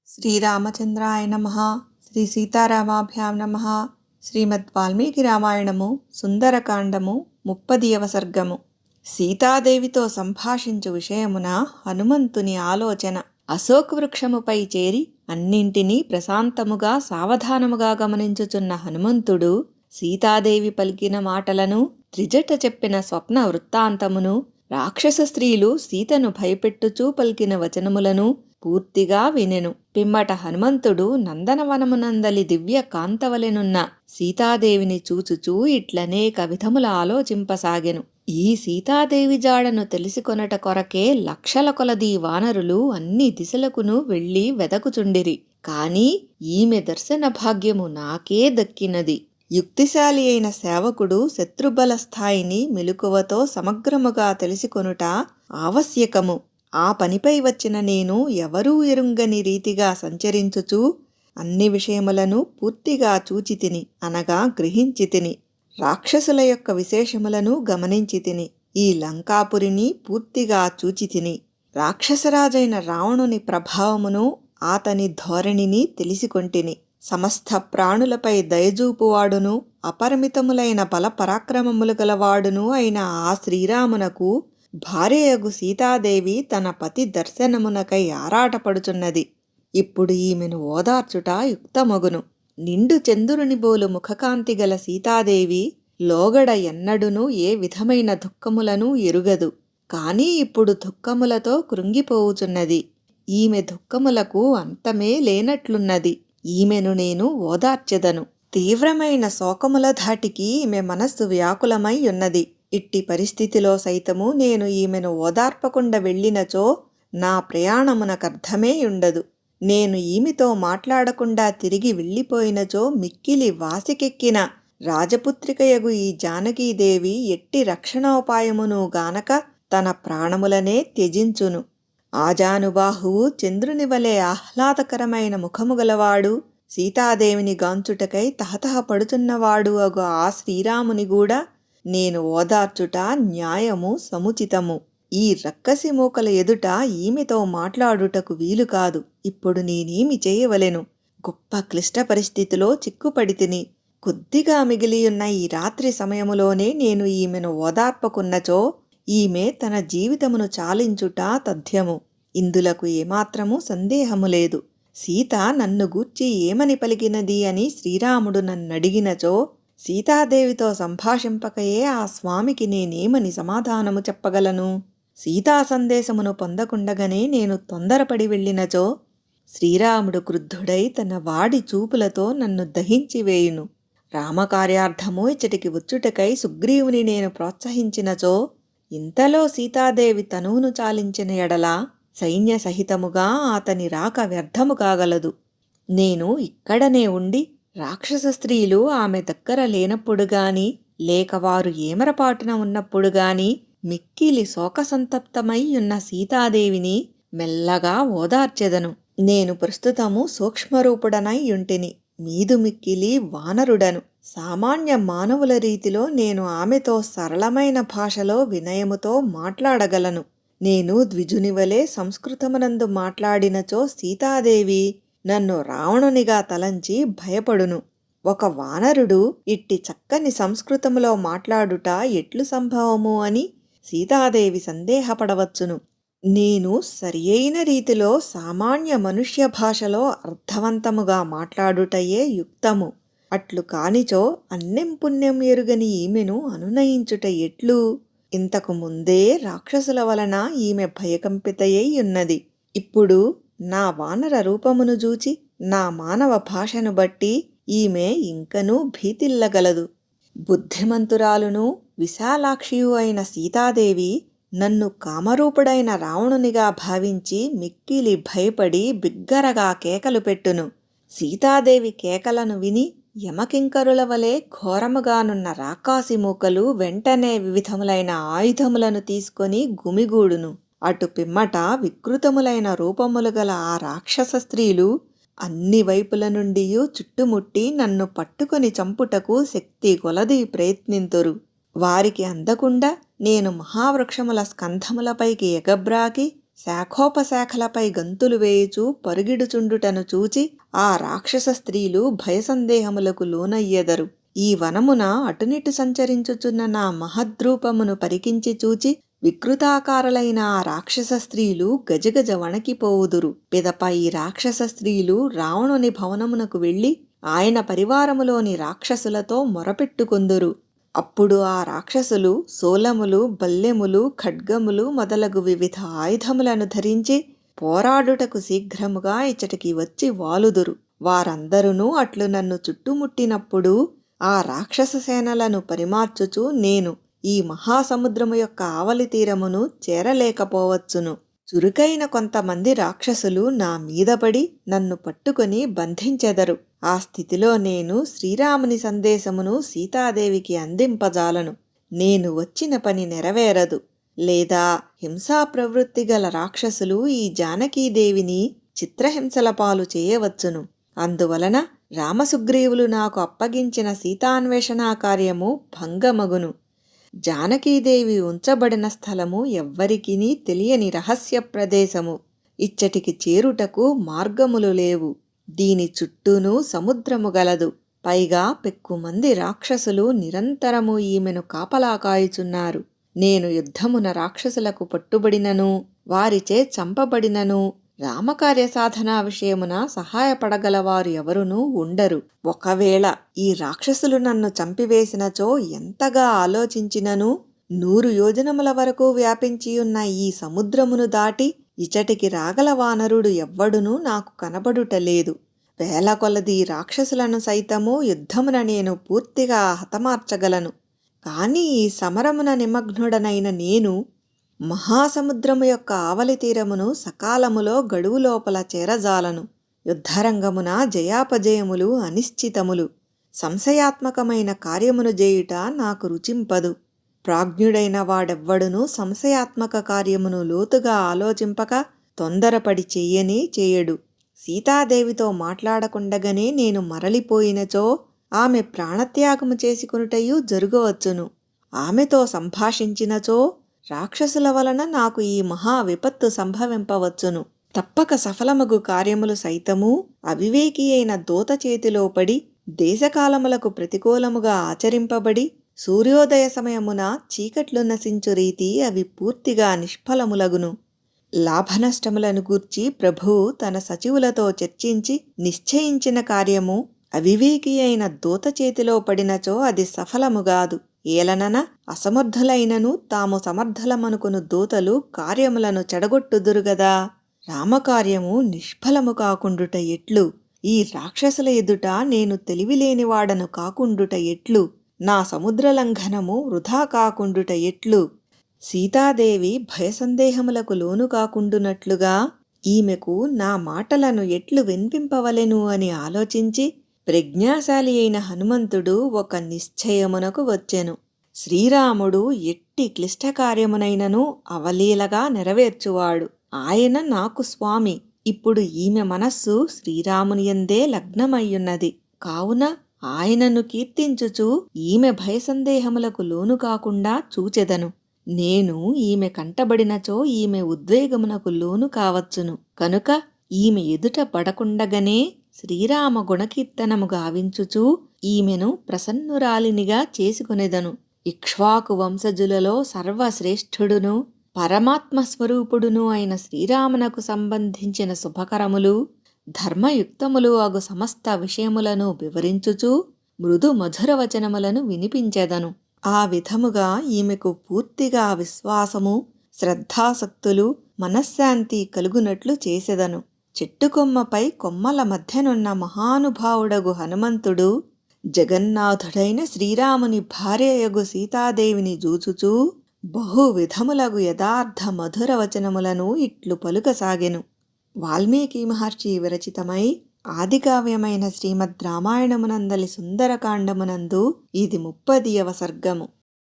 శ్రీరామచంద్రాయ నమః. శ్రీ సీతారామాభ్యాం నమః. శ్రీమద్ వాల్మీకి రామాయణము సుందరకాండము 30వ సర్గము. సీతాదేవితో సంభాషించు విషయమున హనుమంతుని ఆలోచన. అశోక వృక్షముపై చేరి అన్నింటినీ ప్రశాంతముగా సావధానముగా గమనించుచున్న హనుమంతుడు సీతాదేవి పలికిన మాటలను, త్రిజట చెప్పిన స్వప్న వృత్తాంతమును, రాక్షస స్త్రీలు సీతను భయపెట్టుచూ పలికిన వచనములను పూర్తిగా వినెను. పిమ్మట హనుమంతుడు నందనవనమునందలి దివ్య కాంతవలెనున్న సీతాదేవిని చూచుచూ ఇట్లనేక విధముల ఆలోచింపసాగెను. ఈ సీతాదేవి జాడను తెలిసికొనట కొరకే లక్షల కొలది వానరులు అన్ని దిశలకును వెళ్లి వెదకుచుండిరి. కాని ఈమె దర్శన భాగ్యము నాకే దక్కినది. యుక్తిశాలి అయిన సేవకుడు శత్రుబల స్థాయిని మెలకువతో సమగ్రముగా తెలిసికొనుట ఆవశ్యకము. ఆ పనిపై వచ్చిన నేను ఎవరూ ఎరుంగని రీతిగా సంచరించుచూ అన్ని విషయములను పూర్తిగా చూచితిని, అనగా గ్రహించితిని. రాక్షసుల యొక్క విశేషములను గమనించితిని. ఈ లంకాపురిని పూర్తిగా చూచితిని. రాక్షసరాజైన రావణుని ప్రభావమును, అతని ధోరణిని తెలిసికొంటిని. సమస్త ప్రాణులపై దయజూపువాడును, అపరిమితములైన బల పరాక్రమములు గలవాడును అయిన ఆ శ్రీరామునకు భార్యయగు సీతాదేవి తన పతి దర్శనమునకై ఆరాటపడుచున్నది. ఇప్పుడు ఈమెను ఓదార్చుట యుక్తమగును. నిండు చంద్రుని బోలు ముఖకాంతి గల సీతాదేవి లోగడ ఎన్నడును ఏ విధమైన దుఃఖములను ఎరుగదు. కాని ఇప్పుడు దుఃఖములతో కృంగిపోవుచున్నది. ఈమె దుఃఖములకు అంతమే లేనట్లున్నది. ఈమెను నేను ఓదార్చెదను. తీవ్రమైన శోకముల ధాటికి ఈమె మనస్సు వ్యాకులమై ఉన్నది. ఇట్టి పరిస్థితిలో సైతము నేను ఈమెను ఓదార్పకుండా వెళ్ళినచో నా ప్రయాణమునకర్థమే ఉండదు. నేను ఈమెతో మాట్లాడకుండా తిరిగి వెళ్ళిపోయినచో మిక్కిలి వాసికెక్కిన రాజపుత్రికయగు ఈ జానకీదేవి ఎట్టి రక్షణోపాయమును గానక తన ప్రాణములనే త్యజించును. ఆజానుబాహువు చంద్రుని వలె ఆహ్లాదకరమైన ముఖము గలవాడు, సీతాదేవిని గాంచుటకై తహతహపడుతున్నవాడు అగు ఆ శ్రీరాముని కూడా నేను ఓదార్చుట న్యాయము, సముచితము. ఈ రక్కసి మూకల ఎదుట ఈమెతో మాట్లాడుటకు వీలు కాదు. ఇప్పుడు నేనేమి చేయవలెను? గొప్ప క్లిష్ట పరిస్థితిలో చిక్కుపడితిని. కొద్దిగా మిగిలియున్న ఈ రాత్రి సమయములోనే నేను ఈమెను ఓదార్పకున్నచో ఈమె తన జీవితమును చాలించుట తథ్యము. ఇందులకు ఏమాత్రము సందేహము లేదు. సీత నన్ను గూర్చి ఏమని పలికినది అని శ్రీరాముడు నన్నడిగినచో సీతాదేవితో సంభాషింపకయే ఆ స్వామికి నేనేమని సమాధానము చెప్పగలను? సీతా సందేశమును పొందకుండగానే నేను తొందరపడి వెళ్ళినచో శ్రీరాముడు క్రుద్ధుడై తన వాడి చూపులతో నన్ను దహించివేయును. రామకార్యార్థము ఇచ్చటికి వచ్చుటకై సుగ్రీవుని నేను ప్రోత్సహించినచో ఇంతలో సీతాదేవి తనువును చాలించిన ఎడల సైన్య సహితముగా అతని రాక వ్యర్థము కాగలదు. నేను ఇక్కడనే ఉండి రాక్షస స్త్రీలు ఆమె దగ్గర లేనప్పుడు గాని, లేక వారు ఏమరపాటున ఉన్నప్పుడు గాని మిక్కిలి శోకసంతప్తమై ఉన్న సీతాదేవిని మెల్లగా ఓదార్చెదను. నేను ప్రస్తుతము సూక్ష్మరూపుడనై యుంటిని, మీదు మిక్కిలి వానరుడను. సామాన్య మానవుల రీతిలో నేను ఆమెతో సరళమైన భాషలో వినయముతో మాట్లాడగలను. నేను ద్విజునివలే సంస్కృతమునందు మాట్లాడినచో సీతాదేవి నన్ను రావణునిగా తలంచి భయపడును. ఒక వానరుడు ఇట్టి చక్కని సంస్కృతములో మాట్లాడుట ఎట్లు సంభవము అని సీతాదేవి సందేహపడవచ్చును. నేను సరియైన రీతిలో సామాన్య మనుష్య భాషలో అర్థవంతముగా మాట్లాడుటయే యుక్తము. అట్లు కానిచో అన్నెం పుణ్యం ఎరుగని ఈమెను అనునయించుట ఎట్లు? ఇంతకు ముందే రాక్షసుల వలన ఈమె భయకంపితయై ఉన్నది. ఇప్పుడు నా వానర రూపమును జూచి, నా మానవ భాషను బట్టి ఈమె ఇంకనూ భీతిల్లగలదు. బుద్ధిమంతురాలును విశాలాక్షియు అయిన సీతాదేవి నన్ను కామరూపుడైన రావణునిగా భావించి మిక్కిలి భయపడి బిగ్గరగా కేకలు పెట్టును. సీతాదేవి కేకలను విని యమకింకరుల వలె ఘోరముగానున్న రాకాసి మూకలు వెంటనే వివిధములైన ఆయుధములను తీసుకొని గుమిగూడును. అటు పిమ్మట వికృతములైన రూపములు గల ఆ రాక్షస స్త్రీలు అన్ని వైపుల నుండి చుట్టుముట్టి నన్ను పట్టుకొని చంపుటకు శక్తి కొలది ప్రయత్నింతురు. వారికి అందకుండా నేను మహావృక్షముల స్కంధములపైకి ఎగబ్రాకి శాఖోపశాఖలపై గంతులు వేయుచూ పరుగిడుచుండుటను చూచి ఆ రాక్షస స్త్రీలు భయసందేహములకు లోనయ్యెదరు. ఈ వనమున అటునిటు సంచరించుచున్న నా మహద్రూపమును పరికించి చూచి వికృతాకారులైన ఆ రాక్షస స్త్రీలు గజగజ వణకిపోవుదురు. పిదప ఈ రాక్షస స్త్రీలు రావణుని భవనమునకు వెళ్ళి ఆయన పరివారములోని రాక్షసులతో మొరపెట్టుకొందురు. అప్పుడు ఆ రాక్షసులు శూలములు, బల్లెములు, ఖడ్గములు మొదలగు వివిధ ఆయుధములను ధరించి పోరాడుటకు శీఘ్రముగా ఇచ్చటికి వచ్చి వాలుదురు. వారందరూ అట్లు నన్ను చుట్టుముట్టినప్పుడు ఆ రాక్షస సేనలను పరిమార్చుచు నేను ఈ మహాసముద్రము యొక్క ఆవలి తీరమును చేరలేకపోవచ్చును. చురుకైన కొంతమంది రాక్షసులు నా మీదపడి నన్ను పట్టుకొని బంధించెదరు. ఆ స్థితిలో నేను శ్రీరాముని సందేశమును సీతాదేవికి అందింపజాలను. నేను వచ్చిన పని నెరవేరదు. లేదా హింసా ప్రవృత్తి గల రాక్షసులు ఈ జానకీదేవిని చిత్రహింసల పాలు చేయవచ్చును. అందువలన రామసుగ్రీవులు నాకు అప్పగించిన సీతాన్వేషణా కార్యము భంగమగును. జానకీదేవి ఉంచబడిన స్థలము ఎవ్వరికినీ తెలియని రహస్య ప్రదేశము. ఇచ్చటికి చేరుటకు మార్గములు లేవు. దీని చుట్టూనూ సముద్రము గలదు. పైగా పెక్కుమంది రాక్షసులు నిరంతరము ఈమెను కాపలా కాయుచున్నారు. నేను యుద్ధమున రాక్షసులకు పట్టుబడినను, వారిచే చంపబడినను రామకార్య సాధనా విషయమున సహాయపడగలవారు ఎవరునూ ఉండరు. ఒకవేళ ఈ రాక్షసులు నన్ను చంపివేసినచో ఎంతగా ఆలోచించినను 100 యోజనముల వరకు వ్యాపించియున్న ఈ సముద్రమును దాటి ఇచటికి రాగల వానరుడు ఎవ్వడునూ నాకు కనబడుటలేదు. వేల కొలది రాక్షసులను సైతము యుద్ధమున నేను పూర్తిగా హతమార్చగలను. కాని ఈ సమరమున నిమగ్నుడనైన నేను మహాసముద్రము యొక్క ఆవలి తీరమును సకాలములో గడువు లోపల చేరజాలను. యుద్ధరంగమున జయాపజయములు అనిశ్చితములు. సంశయాత్మకమైన కార్యమును చేయుట నాకు రుచింపదు. ప్రాజ్ఞుడైన వాడెవ్వడునూ సంశయాత్మక కార్యమును లోతుగా ఆలోచింపక తొందరపడి చేయడు. సీతాదేవితో మాట్లాడకుండగానే నేను మరలిపోయినచో ఆమె ప్రాణత్యాగము చేసుకొనుటయు జరుగవచ్చును. ఆమెతో సంభాషించినచో రాక్షసుల వలన నాకు ఈ మహా విపత్తు సంభవింపవచ్చును. తప్పక సఫలమగు కార్యములు సైతము అవివేకి అయిన దూత చేతిలో పడి దేశకాలములకు ప్రతికూలముగా ఆచరింపబడి సూర్యోదయ సమయమున చీకట్లు నశించు రీతి అవి పూర్తిగా నిష్ఫలములగును. లాభనష్టములను గూర్చి ప్రభువు తన సచివులతో చర్చించి నిశ్చయించిన కార్యము అవివేకి అయిన దూత చేతిలో పడినచో అది సఫలముగాదు. ఏలనన అసమర్థులైనను తాము సమర్థలమనుకును దూతలు కార్యములను చెడగొట్టుదురుగదా. రామకార్యము నిష్ఫలము కాకుండుట ఎట్లు? ఈ రాక్షసుల ఎదుట నేను తెలివిలేనివాడను కాకుండుట ఎట్లు? నా సముద్రలంఘనము వృధా కాకుండుట ఎట్లు? సీతాదేవి భయసందేహములకు లోను కాకుండునట్లుగా ఈమెకు నా మాటలను ఎట్లు వినిపింపవలెను అని ఆలోచించి ప్రజ్ఞాశాలి అయిన హనుమంతుడు ఒక నిశ్చయమునకు వచ్చెను. శ్రీరాముడు ఎట్టి క్లిష్టకార్యమునైనను అవలీలగా నెరవేర్చువాడు. ఆయన నాకు స్వామి. ఇప్పుడు ఈమె మనస్సు శ్రీరామునియందే లగ్నమయ్యున్నది. కావున ఆయనను కీర్తించుచు ఈమె భయసందేహములకు లోను కాకుండా చూచెదను. నేను ఈమె కంటబడినచో ఈమె ఉద్వేగమునకు లోను కావచ్చును. కనుక ఈమె ఎదుట పడకుండగనే శ్రీరామ గుణకీర్తనము గావించుచూ ఈమెను ప్రసన్నురాలినిగా చేసుకొనెదను. ఇక్ష్వాకు వంశజులలో సర్వశ్రేష్ఠుడును పరమాత్మస్వరూపుడును అయిన శ్రీరామునకు సంబంధించిన శుభకరములు ధర్మయుక్తములు అగు సమస్త విషయములను వివరించుచూ మృదు మధుర వచనములను వినిపించెదను. ఆ విధముగా ఈమెకు పూర్తిగా విశ్వాసము, శ్రద్ధాసక్తులు, మనశ్శాంతి కలుగునట్లు చేసెదను. చెట్టుకొమ్మపై కొమ్మల మధ్యనున్న మహానుభావుడగు హనుమంతుడు జగన్నాథుడైన శ్రీరాముని భార్యయగు సీతాదేవిని జూచుచూ బహువిధములగు యథార్థ మధుర వచనములను ఇట్లు పలుకసాగెను. వాల్మీకి మహర్షి విరచితమై ఆదికావ్యమైన శ్రీమద్ రామాయణమునందలి సుందరకాండమునందు ఇది 30వ సర్గము.